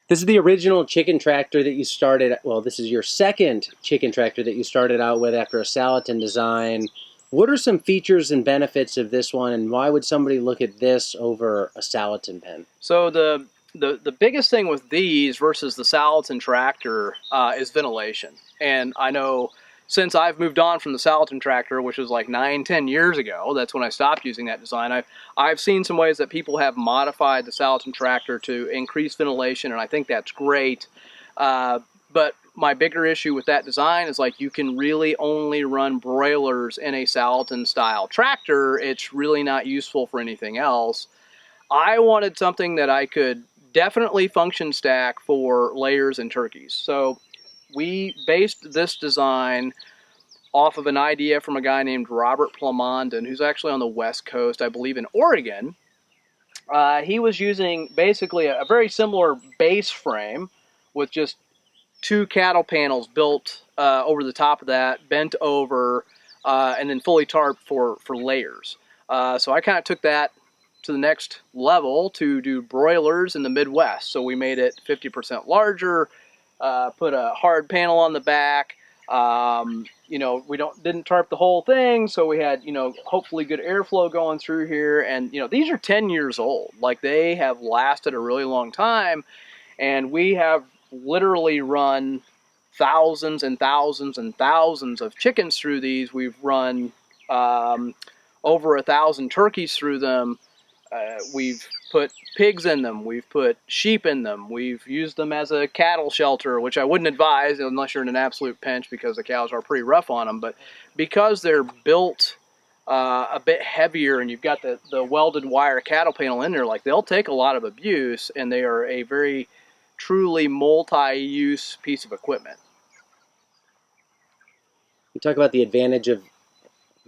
This is the original chicken tractor that you started, well, this is your second chicken tractor that you started out with after a Salatin design. What are some features and benefits of this one, and why would somebody look at this over a Salatin pen? So the biggest thing with these versus the Salatin tractor is ventilation. And I know since I've moved on from the Salatin tractor, which was like 9-10 years ago, that's when I stopped using that design, I've seen some ways that people have modified the Salatin tractor to increase ventilation, and I think that's great. But my bigger issue with that design is like you can really only run broilers in a Salatin style tractor. It's really not useful for anything else. I wanted something that I could definitely function stack for layers and turkeys. So we based this design off of an idea from a guy named Robert Plamondon, who's actually on the West Coast, I believe in Oregon. He was using basically a very similar base frame with just two cattle panels built over the top of that, bent over, and then fully tarped for layers. So I kind of took that to the next level to do broilers in the Midwest. So we made it 50% larger, put a hard panel on the back. You know, we didn't tarp the whole thing, so we had, you know, hopefully good airflow going through here. And, you know, these are 10 years old. Like, they have lasted a really long time, and we have literally run thousands and thousands and thousands of chickens through these. We've run over 1,000 turkeys through them. We've put pigs in them, we've put sheep in them, we've used them as a cattle shelter, which I wouldn't advise unless you're in an absolute pinch because the cows are pretty rough on them. But because they're built a bit heavier and you've got the welded wire cattle panel in there, like, they'll take a lot of abuse, and they are a very truly multi-use piece of equipment. You talk about the advantage of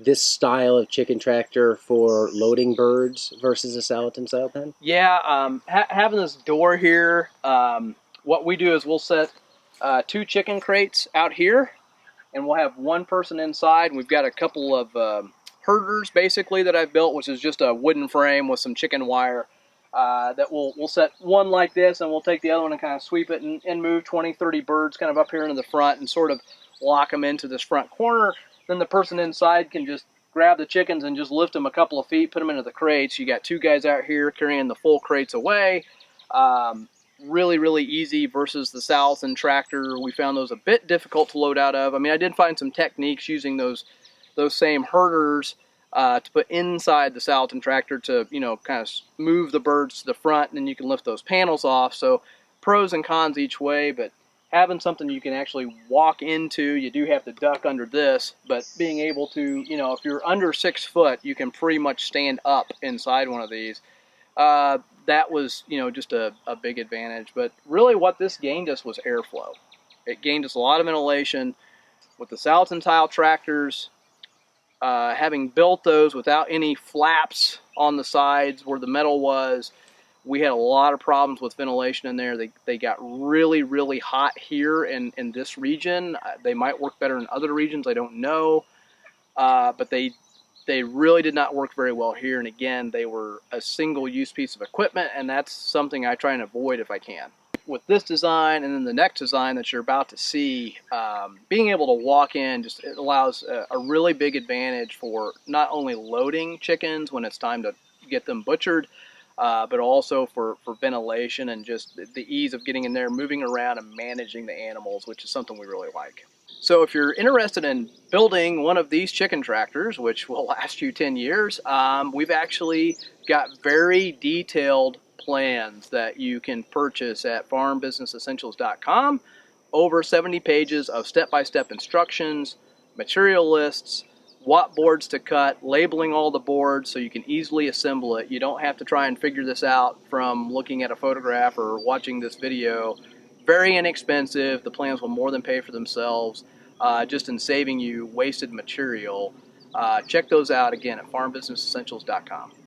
this style of chicken tractor for loading birds versus a Salatin style pen? Yeah, having this door here, what we do is we'll set 2 chicken crates out here, and we'll have one person inside. We've got a couple of herders basically that I've built, which is just a wooden frame with some chicken wire that we'll set one like this, and we'll take the other one and kind of sweep it and move 20-30 birds kind of up here into the front and sort of lock them into this front corner. Then the person inside can just grab the chickens and just lift them a couple of feet, put them into the crates. You got 2 guys out here carrying the full crates away. Really, really easy versus the Salatin tractor. We found those a bit difficult to load out of. I mean, I did find some techniques using those same herders to put inside the Salatin tractor to, you know, kind of move the birds to the front, and then you can lift those panels off. So pros and cons each way, but having something you can actually walk into, you do have to duck under this, but being able to, you know, if you're under 6 foot, you can pretty much stand up inside one of these. That was, you know, just a big advantage. But really what this gained us was airflow. It gained us a lot of ventilation. With the Salatin style tractors, having built those without any flaps on the sides where the metal was, we had a lot of problems with ventilation in there. They got really, really hot here in this region. They might work better in other regions, I don't know. But they really did not work very well here. And again, they were a single-use piece of equipment, and that's something I try and avoid if I can. With this design and then the next design that you're about to see, being able to walk in, just it allows a really big advantage for not only loading chickens when it's time to get them butchered, but also for ventilation and just the ease of getting in there, moving around, and managing the animals, which is something we really like. So if you're interested in building one of these chicken tractors, which will last you 10 years, we've actually got very detailed plans that you can purchase at farmbusinessessentials.com. Over 70 pages of step-by-step instructions, material lists, what boards to cut, labeling all the boards so you can easily assemble it. You don't have to try and figure this out from looking at a photograph or watching this video. Very inexpensive. The plans will more than pay for themselves, just in saving you wasted material. Check those out again at farmbusinessessentials.com.